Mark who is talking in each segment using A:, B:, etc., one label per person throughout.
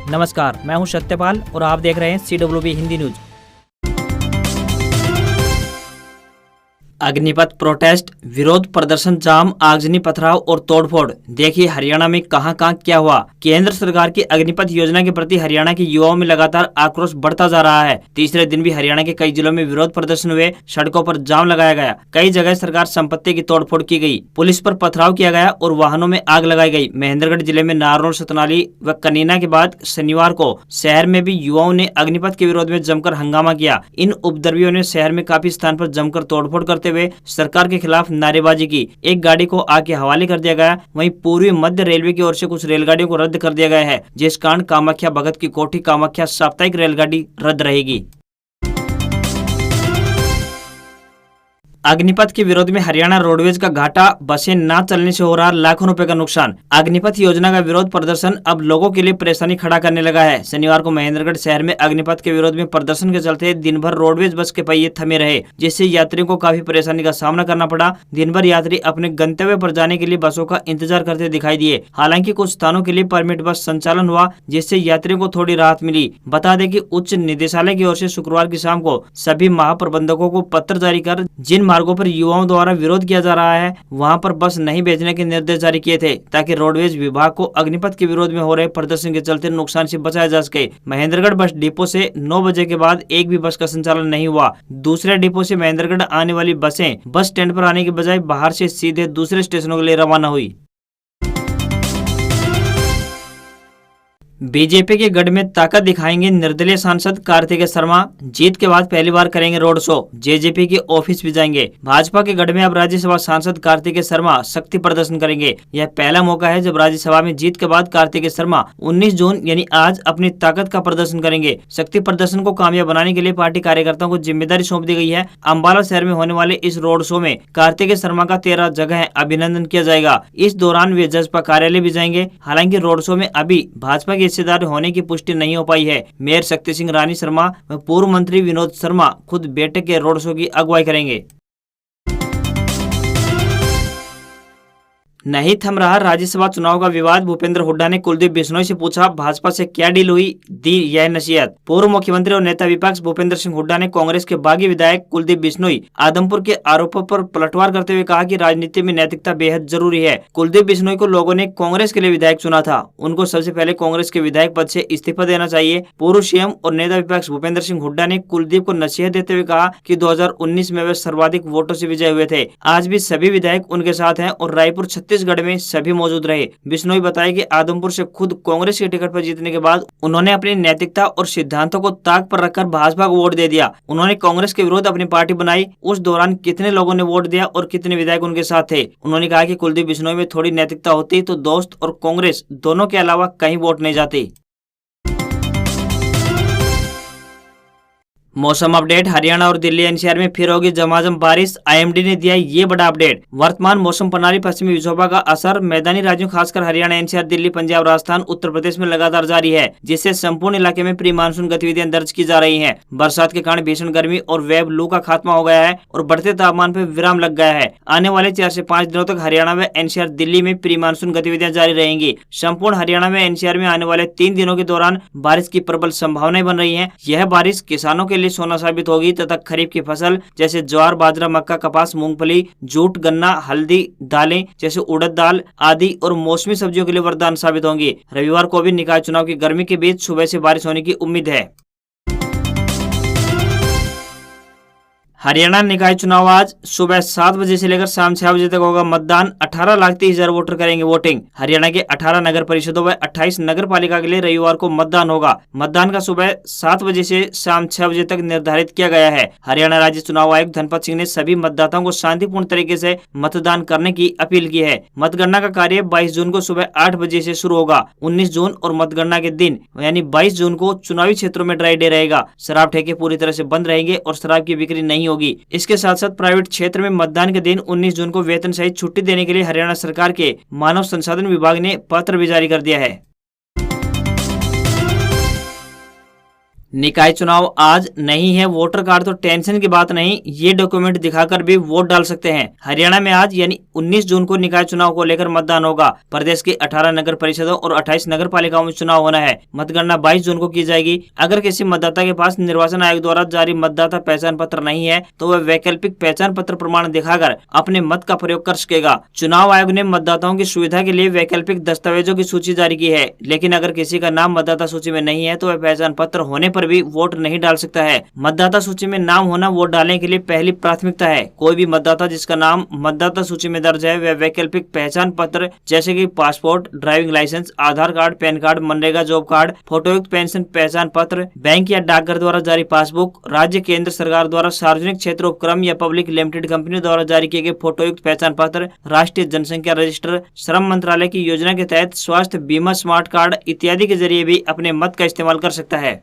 A: नमस्कार, मैं हूं सत्यपाल और आप देख रहे हैं CWB Hindi news. Agnipath protest, विरोध प्रदर्शन, जाम, आगजनी, पथराव और तोड़फोड़। देखिए हरियाणा में कहां क्या हुआ। केंद्र सरकार की अग्निपथ योजना के प्रति हरियाणा के युवाओं में लगातार आक्रोश बढ़ता जा रहा है। तीसरे दिन भी हरियाणा के कई जिलों में विरोध प्रदर्शन हुए, सड़कों पर जाम लगाया गया। कई जगह सरकार संपत्ति की तोड़फोड़ की गई, पुलिस पर पथराव किया गया और वाहनों में आग लगाई गई। महेंद्रगढ़ जिले में नारनौल, सतनाली व कनीना के बाद शनिवार को शहर में भी युवाओं ने अग्निपथ के विरोध में जमकर हंगामा किया। इन उपद्रवियों ने शहर में काफी स्थान पर जमकर तोड़फोड़ करते हुए सरकार के खिलाफ नारेबाजी की। एक गाड़ी को आग के हवाले कर दिया गया। वहीं पूर्वी मध्य रेलवे की ओर से कुछ रेलगाड़ियों को रद्द कर दिया गया है, जिस कारण कामाख्या भगत की कोठी कामाख्या साप्ताहिक रेलगाड़ी रद्द रहेगी। अग्निपथ के विरोध में हरियाणा रोडवेज का घाटा, बसें न चलने से हो रहा लाखों रुपए का नुकसान। अग्निपथ योजना का विरोध प्रदर्शन अब लोगों के लिए परेशानी खड़ा करने लगा है। शनिवार को महेंद्रगढ़ शहर में अग्निपथ के विरोध में प्रदर्शन के चलते दिन भर रोडवेज बस के पहिए थमे रहे, जिससे यात्रियों को काफी परेशानी का सामना करना पड़ा। दिन भर यात्री अपने गंतव्य पर जाने के लिए बसों का इंतजार करते दिखाई दिए। हालांकि कुछ स्थानों के लिए परमिट बस संचालन हुआ, जिससे यात्रियों को थोड़ी राहत मिली। बता दें कि उच्च निदेशालय की ओर से शुक्रवार की शाम को सभी महाप्रबंधकों को पत्र जारी कर जिन मार्गों पर युवाओं द्वारा विरोध किया जा रहा है वहां पर बस नहीं भेजने के निर्देश जारी किए थे, ताकि रोडवेज विभाग को अग्निपथ के विरोध में हो रहे प्रदर्शन के चलते नुकसान से बचाया जा सके। महेंद्रगढ़ बस डिपो से 9 बजे के बाद एक भी बस का संचालन नहीं हुआ। दूसरे डिपो से महेंद्रगढ़ आने वाली बसें बस स्टैंड पर आने के बजाय बाहर से सीधे दूसरे स्टेशनों के लिए रवाना हुई। बीजेपी के गढ़ में ताकत दिखाएंगे निर्दलीय सांसद कार्तिकेय शर्मा। जीत के बाद पहली बार करेंगे रोड शो, जेजेपी के ऑफिस भी जाएंगे। भाजपा के गढ़ में अब राज्यसभा सांसद कार्तिकेय शर्मा शक्ति प्रदर्शन करेंगे। यह पहला मौका है जब राज्यसभा में जीत के बाद कार्तिकेय शर्मा 19 जून यानी आज अपनी ताकत का प्रदर्शन करेंगे। शक्ति प्रदर्शन को कामयाब बनाने के लिए पार्टी कार्यकर्ताओं को जिम्मेदारी सौंप दी गई है। अम्बाला शहर में होने वाले इस रोड शो में कार्तिकेय शर्मा का 13 जगह अभिनंदन किया जाएगा। इस दौरान वे जसपा कार्यालय भी जाएंगे। हालांकि रोड शो में अभी भाजपा की हिस्सेदार होने की पुष्टि नहीं हो पाई है। मेयर शक्ति सिंह रानी शर्मा व पूर्व मंत्री विनोद शर्मा खुद बेटे के रोड शो की अगुवाई करेंगे। नहीं थम रहा राज्यसभा चुनाव का विवाद। भूपेंद्र हुड्डा ने कुलदीप बिश्नोई से पूछा, भाजपा से क्या डील हुई, दी यह नसीहत। पूर्व मुख्यमंत्री और नेता विपक्ष भूपेंद्र सिंह हुड्डा ने कांग्रेस के बागी विधायक कुलदीप बिश्नोई आदमपुर के आरोपों पर पलटवार करते हुए कहा कि राजनीति में नैतिकता बेहद जरूरी है। कुलदीप बिश्नोई को लोगों ने कांग्रेस के लिए विधायक चुना था, उनको सबसे पहले कांग्रेस के विधायक पद से इस्तीफा देना चाहिए। पूर्व सीएम और नेता विपक्ष भूपेंद्र सिंह हुड्डा ने कुलदीप को नसीहत देते हुए कहा कि 2019 में वे सर्वाधिक वोटों से विजय हुए थे। आज भी सभी विधायक उनके साथ हैं और रायपुर छत्तीसगढ़ में सभी मौजूद रहे। बिश्नोई बताया कि आदमपुर से खुद कांग्रेस के टिकट पर जीतने के बाद उन्होंने अपनी नैतिकता और सिद्धांतों को ताक पर रखकर भाजपा को वोट दे दिया। उन्होंने कांग्रेस के विरुद्ध अपनी पार्टी बनाई। उस दौरान कितने लोगों ने वोट दिया और कितने विधायक उनके साथ थे। उन्होंने कहा कि कुलदीप बिश्नोई में थोड़ी नैतिकता होती तो दोस्त और कांग्रेस दोनों के अलावा कहीं वोट नहीं जाते। मौसम अपडेट। हरियाणा और दिल्ली एनसीआर में फिर होगी झमाझम बारिश। आईएमडी ने दिया ये बड़ा अपडेट। वर्तमान मौसम प्रणाली पश्चिमी विक्षोभ का असर मैदानी राज्यों खासकर हरियाणा, एनसीआर, दिल्ली, पंजाब, राजस्थान, उत्तर प्रदेश में लगातार जारी है, जिससे संपूर्ण इलाके में प्री मानसून गतिविधियां दर्ज की जा रही हैं। बरसात के कारण भीषण गर्मी और वेब लू का खात्मा हो गया है और बढ़ते तापमान पर विराम लग गया है। आने वाले 4 से 5 दिनों तक हरियाणा व एनसीआर, दिल्ली में प्री मानसून गतिविधियां जारी रहेंगी। संपूर्ण हरियाणा में एनसीआर में आने वाले 3 दिनों के दौरान बारिश की प्रबल संभावनाएं बन रही है। यह बारिश किसानों के लिए सोना साबित होगी तथा खरीफ की फसल जैसे ज्वार, बाजरा, मक्का, कपास, मूंगफली, जूट, गन्ना, हल्दी, दालें जैसे उड़द दाल आदि और मौसमी सब्जियों के लिए वरदान साबित होंगी। रविवार को भी निकाय चुनाव की गर्मी के बीच सुबह से बारिश होने की उम्मीद है। हरियाणा निकाय चुनाव आज सुबह 7 बजे से लेकर शाम 6 बजे तक होगा मतदान। 18,30,000 वोटर करेंगे वोटिंग। हरियाणा के 18 नगर परिषदों व 28 नगर पालिका के लिए रविवार को मतदान होगा। मतदान का सुबह 7 बजे से शाम 6 बजे तक निर्धारित किया गया है। हरियाणा राज्य चुनाव आयुक्त धनपत सिंह ने सभी मतदाताओं को शांतिपूर्ण तरीके से मतदान करने की अपील की है। मतगणना का कार्य 22 जून को सुबह 8 बजे से शुरू होगा। 19 जून और मतगणना के दिन यानी 22 जून को चुनावी क्षेत्रों में ड्राई डे रहेगा। शराब ठेके पूरी तरह से बंद रहेंगे और शराब की बिक्री नहीं होगी। इसके साथ साथ प्राइवेट क्षेत्र में मतदान के दिन 19 जून को वेतन सहित छुट्टी देने के लिए हरियाणा सरकार के मानव संसाधन विभाग ने पत्र भी जारी कर दिया है। निकाय चुनाव आज नहीं है, वोटर कार्ड तो टेंशन की बात नहीं, ये डॉक्यूमेंट दिखाकर भी वोट डाल सकते हैं। हरियाणा में आज यानी 19 जून को निकाय चुनाव को लेकर मतदान होगा। प्रदेश के 18 नगर परिषदों और 28 नगर पालिकाओं में चुनाव होना है। मतगणना 22 जून को की जाएगी। अगर किसी मतदाता के पास निर्वाचन आयोग द्वारा जारी मतदाता पहचान पत्र नहीं है तो वह वैकल्पिक पहचान पत्र प्रमाण दिखाकर अपने मत का प्रयोग कर सकेगा। चुनाव आयोग ने मतदाताओं की सुविधा के लिए वैकल्पिक दस्तावेजों की सूची जारी की है, लेकिन अगर किसी का नाम मतदाता सूची में नहीं है तो वह पहचान पत्र होने पर भी वोट नहीं डाल सकता है। मतदाता सूची में नाम होना वोट डालने के लिए पहली प्राथमिकता है। कोई भी मतदाता जिसका नाम मतदाता सूची में दर्ज है वह वैकल्पिक पहचान पत्र जैसे कि passport, driving licence, Aadhaar card, PAN card, मनरेगा जॉब कार्ड, फोटोयुक्त पेंशन पहचान पत्र, बैंक या डाकघर द्वारा जारी पासबुक, राज्य केंद्र सरकार द्वारा सार्वजनिक क्षेत्र उपक्रम या पब्लिक लिमिटेड कंपनी द्वारा जारी किए गए फोटोयुक्त पहचान पत्र, राष्ट्रीय जनसंख्या रजिस्टर, श्रम मंत्रालय की योजना के तहत स्वास्थ्य बीमा स्मार्ट कार्ड इत्यादि के जरिए भी अपने मत का इस्तेमाल कर सकता है।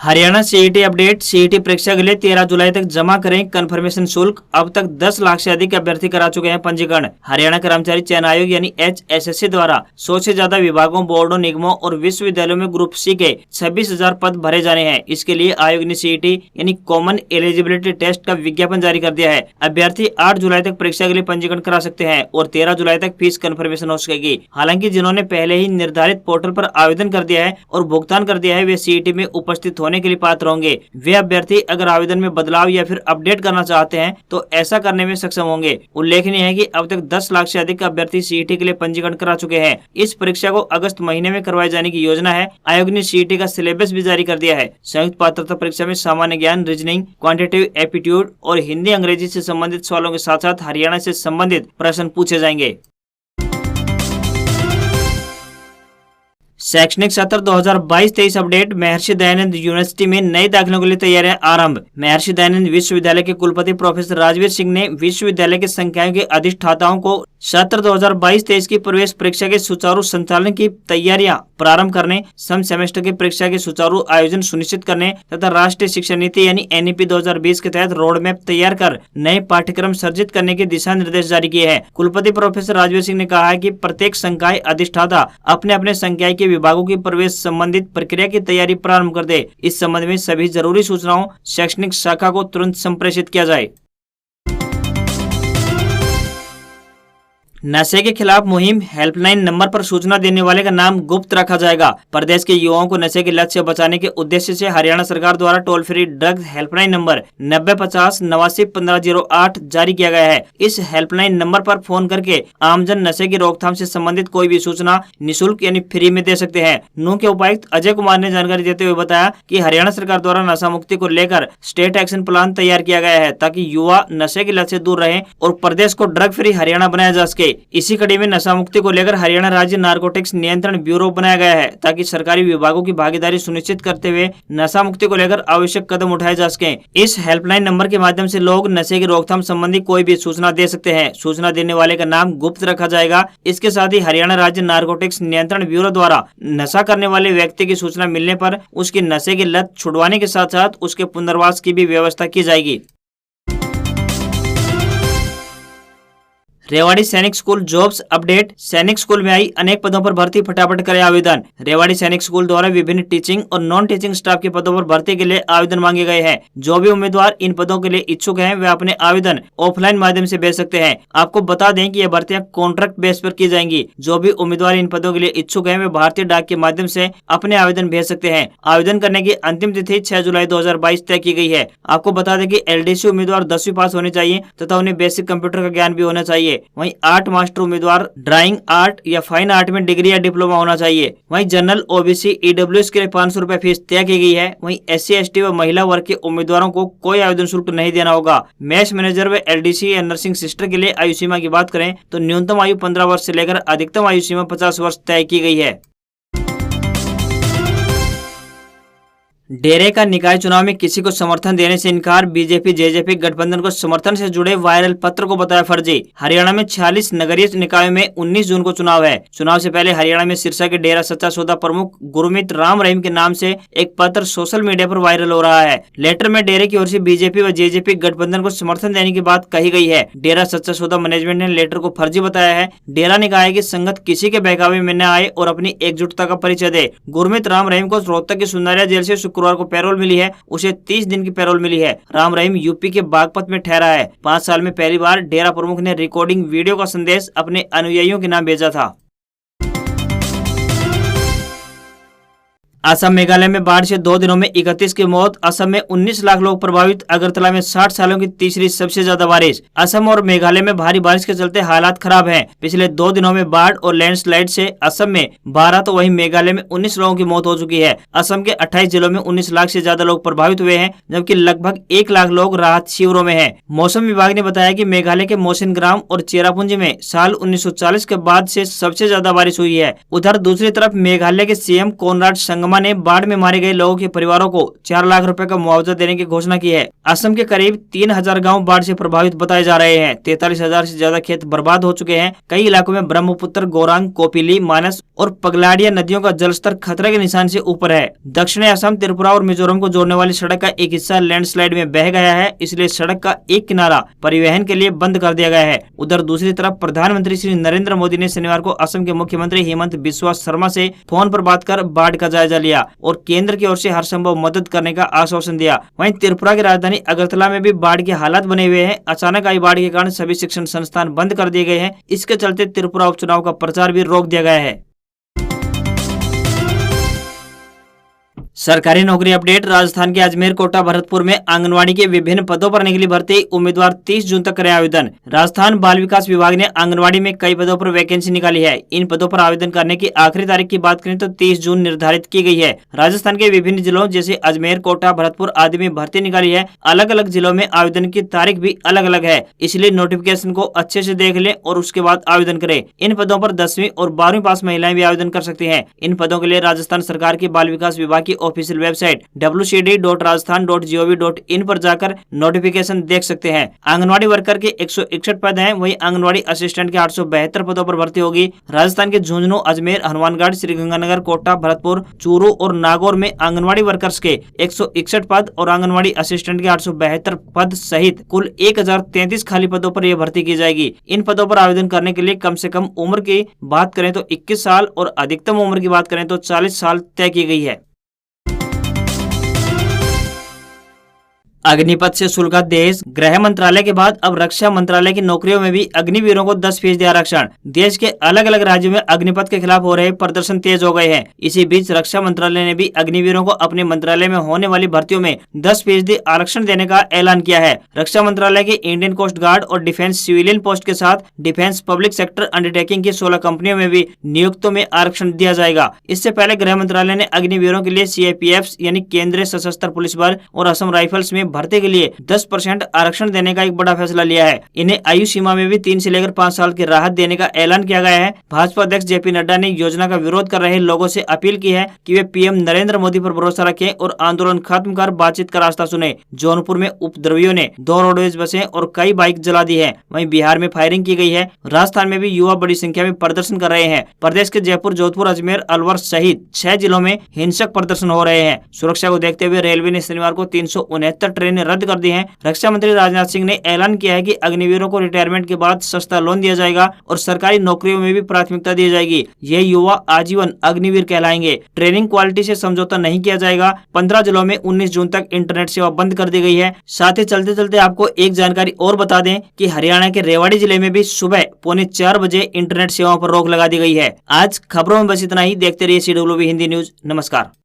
A: Haryana CET update. सीईटी परीक्षा के लिए 13 जुलाई तक जमा करें कंफर्मेशन शुल्क। अब तक 10 लाख से अधिक अभ्यर्थी करा चुके हैं पंजीकरण। हरियाणा कर्मचारी चयन आयोग यानी HSSC द्वारा 100 से ज्यादा विभागों, बोर्डों, निगमों और विश्वविद्यालयों में ग्रुप सी के 26,000 पद भरे जाने हैं। इसके लिए आयोग ने सीईटी यानी कॉमन एलिजिबिलिटी टेस्ट का विज्ञापन जारी कर दिया है। अभ्यर्थी 8 जुलाई तक परीक्षा के लिए पंजीकरण करा सकते हैं और 13 जुलाई तक फीस कंफर्मेशन हो सकेगी। हालांकि जिन्होंने पहले ही निर्धारित पोर्टल पर आवेदन कर दिया है और भुगतान कर दिया है वे सीईटी में उपस्थित होने के लिए पात्र होंगे। वे अभ्यर्थी अगर आवेदन में बदलाव या फिर अपडेट करना चाहते हैं तो ऐसा करने में सक्षम होंगे। उल्लेखनीय है कि अब तक 10 लाख से अधिक अभ्यर्थी सीईटी के लिए पंजीकरण करा चुके हैं। इस परीक्षा को अगस्त महीने में करवाए जाने की योजना है। आयोग ने सीईटी का सिलेबस भी जारी कर दिया है। संयुक्त पात्रता परीक्षा में सामान्य ज्ञान, रीजनिंग, क्वांटिटेटिव एप्टीट्यूड और हिंदी अंग्रेजी से संबंधित सवालों के साथ साथ हरियाणा से संबंधित प्रश्न पूछे जाएंगे। शैक्षणिक सत्र 2022-23 अपडेट। महर्षि दयानंद यूनिवर्सिटी में नए दाखिलों के लिए तैयारियां आरंभ। महर्षि दयानंद विश्वविद्यालय के कुलपति प्रोफेसर राजवीर सिंह ने विश्वविद्यालय के संकायों के अधिष्ठाताओं को सत्र 2022-23 की प्रवेश परीक्षा के सुचारू संचालन की तैयारियां प्रारंभ करने, सम सेमेस्टर की परीक्षा के सुचारू आयोजन सुनिश्चित करने तथा राष्ट्रीय शिक्षा नीति यानी NEP 2020 के तहत रोड मैप तैयार कर नए पाठ्यक्रम सर्जित करने के दिशा निर्देश जारी किए हैं। कुलपति प्रोफेसर राजवीर सिंह ने कहा है कि प्रत्येक संकाय अधिष्ठाता अपने अपने संकाय के विभागों की प्रवेश संबंधित प्रक्रिया की तैयारी प्रारंभ कर दे। इस संबंध में सभी जरूरी सूचनाओं शैक्षणिक शाखा को तुरंत संप्रेषित किया जाए। नशे के खिलाफ मुहिम। हेल्पलाइन नंबर पर सूचना देने वाले का नाम गुप्त रखा जाएगा। प्रदेश के युवाओं को नशे की लत से बचाने के उद्देश्य से हरियाणा सरकार द्वारा toll free drugs helpline number 9050 89 1508 जारी किया गया है। इस हेल्पलाइन नंबर पर फोन करके आमजन नशे की रोकथाम से संबंधित कोई भी सूचना निःशुल्क यानी फ्री में दे सकते हैं। नूंह के उपायुक्त अजय कुमार ने जानकारी देते हुए बताया कि हरियाणा सरकार द्वारा नशा मुक्ति को लेकर स्टेट एक्शन प्लान तैयार किया गया है ताकि युवा नशे की लत से दूर रहें और प्रदेश को ड्रग फ्री हरियाणा बनाया जा सके। इसी कड़ी में नशा मुक्ति को लेकर हरियाणा राज्य नारकोटिक्स नियंत्रण ब्यूरो बनाया गया है ताकि सरकारी विभागों की भागीदारी सुनिश्चित करते हुए नशा मुक्ति को लेकर आवश्यक कदम उठाए जा सके। इस हेल्पलाइन नंबर के माध्यम से लोग नशे की रोकथाम संबंधी कोई भी सूचना दे सकते हैं। सूचना देने वाले का नाम गुप्त रखा जाएगा। इसके साथ ही हरियाणा राज्य नारकोटिक्स नियंत्रण ब्यूरो द्वारा नशा करने वाले व्यक्ति की सूचना मिलने पर उसकी नशे की लत छुड़वाने के साथ साथ उसके पुनर्वास की भी व्यवस्था की जाएगी। रेवाड़ी सैनिक स्कूल जॉब्स अपडेट। सैनिक स्कूल में आई अनेक पदों पर भर्ती, फटाफट करें आवेदन। रेवाड़ी सैनिक स्कूल द्वारा विभिन्न टीचिंग और नॉन टीचिंग स्टाफ के पदों पर भर्ती के लिए आवेदन मांगे गए हैं। जो भी उम्मीदवार इन पदों के लिए इच्छुक हैं वे अपने आवेदन ऑफलाइन माध्यम से भेज सकते हैं। आपको बता दें कि यह भर्तियां कॉन्ट्रैक्ट बेस पर की जाएंगी। जो भी उम्मीदवार इन पदों के लिए इच्छुक हैं वे भारतीय डाक के माध्यम से अपने आवेदन भेज सकते हैं। आवेदन करने की अंतिम तिथि 6 जुलाई 2022 तय की गई है। आपको बता दें कि LDC उम्मीदवार 10वीं पास होने चाहिए तथा उन्हें बेसिक कंप्यूटर का ज्ञान भी होना चाहिए। वहीं आर्ट मास्टर उम्मीदवार ड्राइंग आर्ट या फाइन आर्ट में डिग्री या डिप्लोमा होना चाहिए। वहीं जनरल OBC EWS के लिए 500 रुपए फीस तय की गई है। वहीं SC ST व महिला वर्ग के उम्मीदवारों को कोई आवेदन शुल्क नहीं देना होगा। मैच मैनेजर व LDC या नर्सिंग सिस्टर के लिए आयु सीमा की बात करें तो न्यूनतम आयु 15 वर्ष से लेकर अधिकतम आयु सीमा 50 वर्ष तय की गई है। डेरे का निकाय चुनाव में किसी को समर्थन देने से इनकार, बीजेपी जेजेपी गठबंधन को समर्थन से जुड़े वायरल पत्र को बताया फर्जी। हरियाणा में 46 नगरीय निकायों में 19 जून को चुनाव है। चुनाव से पहले हरियाणा में सिरसा के डेरा सच्चा सौदा प्रमुख गुरमीत राम रहीम के नाम से एक पत्र सोशल मीडिया पर वायरल हो रहा है। लेटर में डेरे की ओर से बीजेपी व जेजेपी गठबंधन को समर्थन देने की बात कही गई है। डेरा सच्चा सौदा मैनेजमेंट ने लेटर को फर्जी बताया है। डेरा ने कहा है कि संगत किसी के बहकावे में न आए और अपनी एकजुटता का परिचय दे। गुरमीत राम रहीम को रोहतक की सुंदरिया जेल से शुक्रवार को पैरोल मिली है। उसे 30 दिन की पैरोल मिली है। राम रहीम यूपी के बागपत में ठहरा है। 5 साल में पहली बार डेरा प्रमुख ने रिकॉर्डिंग वीडियो का संदेश अपने अनुयायियों के नाम भेजा था। असम मेघालय में बाढ़ से 2 दिनों में 31 की मौत। असम में 19 लाख लोग प्रभावित। अगरतला में 60 सालों की तीसरी सबसे ज्यादा बारिश। असम और मेघालय में भारी बारिश के चलते हालात खराब हैं। पिछले 2 दिनों में बाढ़ और लैंडस्लाइड से असम में 12 तो वहीं मेघालय में 19 लोगों की मौत हो चुकी है। असम के 28 जिलों में 19 लाख से ज्यादा लोग प्रभावित हुए हैं, जबकि लगभग 1 लाख लोग राहत शिविरों में हैं। मौसम विभाग ने बताया कि मेघालय के मोसिनग्राम और चेरापूंजी में साल 1940 के बाद से सबसे ज्यादा बारिश हुई है। उधर दूसरी तरफ मेघालय के सीएम कोनराड संगमा ने बाढ़ में मारे गए लोगों के परिवारों को 4 लाख रुपए का मुआवजा देने की घोषणा की है। असम के करीब 3000 गांव बाढ़ से प्रभावित बताए जा रहे हैं। 43,000 से ज्यादा खेत बर्बाद हो चुके हैं। कई इलाकों में ब्रह्मपुत्र, गौरांग, कोपिली, मानस और पगलाडिया नदियों का जलस्तर खतरे के निशान से ऊपर है। दक्षिणी असम, त्रिपुरा और मिजोरम को जोड़ने वाली सड़क का एक हिस्सा लैंडस्लाइड में बह गया है, इसलिए सड़क का एक किनारा परिवहन के लिए बंद कर दिया गया है। उधर दूसरी तरफ प्रधानमंत्री श्री नरेंद्र मोदी ने शनिवार को असम के मुख्यमंत्री हेमंत बिस्वा शर्मा से फोन पर बात कर बाढ़ का जायजा लिया और केंद्र की ओर से हर संभव मदद करने का आश्वासन दिया। वहीं त्रिपुरा की राजधानी अगरतला में भी बाढ़ के हालात बने हुए हैं। अचानक आई बाढ़ के कारण सभी शिक्षण संस्थान बंद कर दिए गए हैं। इसके चलते त्रिपुरा उपचुनाव का प्रचार भी रोक दिया गया है। सरकारी नौकरी अपडेट। राजस्थान के अजमेर, कोटा, भरतपुर में आंगनवाड़ी के विभिन्न पदों पर निकली भर्ती। उम्मीदवार 30 जून तक करें आवेदन। राजस्थान बाल विकास विभाग ने आंगनवाड़ी में कई पदों पर वैकेंसी निकाली है। इन पदों पर आवेदन करने की आखिरी तारीख की बात करें तो 30 जून निर्धारित की गई है। राजस्थान के विभिन्न जिलों जैसे अजमेर, कोटा, भरतपुर आदि में भर्ती निकाली है। अलग अलग जिलों में आवेदन की तारीख भी अलग अलग है, इसलिए नोटिफिकेशन को अच्छे से देख लें और उसके बाद आवेदन करें। इन पदों पर 10वीं और 12वीं पास महिलाएं भी आवेदन कर सकती हैं। इन पदों के लिए राजस्थान सरकार की बाल विकास विभाग की ऑफिशियल वेबसाइट wcd.rajasthan.gov.in पर जाकर नोटिफिकेशन देख सकते हैं। आंगनवाड़ी वर्कर के 161 पद हैं, वहीं आंगनवाड़ी असिस्टेंट के 872 पदों पर भर्ती होगी। राजस्थान के झुंझुनू, अजमेर, हनुमानगढ़, श्रीगंगानगर, कोटा, भरतपुर, चूरू और नागौर में आंगनवाड़ी वर्कर्स के 161 पद और आंगनवाड़ी असिस्टेंट के 872 पद सहित कुल 1033 खाली पदों पर यह भर्ती की जाएगी। इन पदों पर आवेदन करने के लिए कम से कम उम्र की बात करें तो 21 साल और अधिकतम उम्र की बात करें तो 40 साल तय की गई है। अग्निपथ से सुलगा देश। गृह मंत्रालय के बाद अब रक्षा मंत्रालय की नौकरियों में भी अग्निवीरों को 10% आरक्षण। देश के अलग अलग राज्यों में अग्निपथ के खिलाफ हो रहे प्रदर्शन तेज हो गए हैं। इसी बीच रक्षा मंत्रालय ने भी अग्निवीरों को अपने मंत्रालय में होने वाली भर्तियों में 10% आरक्षण देने का ऐलान किया है। रक्षा मंत्रालय के इंडियन कोस्ट गार्ड और डिफेंस सिविलियन पोस्ट के साथ डिफेंस पब्लिक सेक्टर अंडरटेकिंग की 16 कंपनियों में भी नियुक्तों में आरक्षण दिया जाएगा। इससे पहले गृह मंत्रालय ने अग्निवीरों के लिए CIPF यानी केंद्रीय सशस्त्र पुलिस बल और असम राइफल्स में भर्ती के लिए 10% आरक्षण देने का एक बड़ा फैसला लिया है। इन्हें आयु सीमा में भी 3 से लेकर 5 साल की राहत देने का ऐलान किया गया है। भाजपा अध्यक्ष JP नड्डा ने योजना का विरोध कर रहे लोगों से अपील की है कि वे PM नरेंद्र मोदी पर भरोसा रखें और आंदोलन खत्म कर बातचीत का रास्ता चुने। जौनपुर में उपद्रवियों ने 2 रोडवेज बसें और कई बाइक जला दी है। वहीं बिहार में फायरिंग की गई है। राजस्थान में भी युवा बड़ी संख्या में प्रदर्शन कर रहे हैं। प्रदेश के जयपुर, जोधपुर, अजमेर, अलवर सहित 6 जिलों में हिंसक प्रदर्शन हो रहे हैं। सुरक्षा को देखते हुए रेलवे ने शनिवार को 369 ट्रेनें रद्द कर दी हैं। रक्षा मंत्री राजनाथ सिंह ने ऐलान किया है कि अग्निवीरों को रिटायरमेंट के बाद सस्ता लोन दिया जाएगा और सरकारी नौकरियों में भी प्राथमिकता दी जाएगी। ये युवा आजीवन अग्निवीर कहलाएंगे। ट्रेनिंग क्वालिटी से समझौता नहीं किया जाएगा। 15 जिलों में 19 जून तक इंटरनेट सेवा बंद कर दी गई है। साथ ही चलते चलते आपको एक जानकारी और बता दें कि हरियाणा के रेवाड़ी जिले में भी सुबह 3:45 बजे इंटरनेट सेवाओं पर रोक लगा दी गई है। आज खबरों में बस इतना ही। देखते रहिए CWB हिंदी न्यूज। नमस्कार।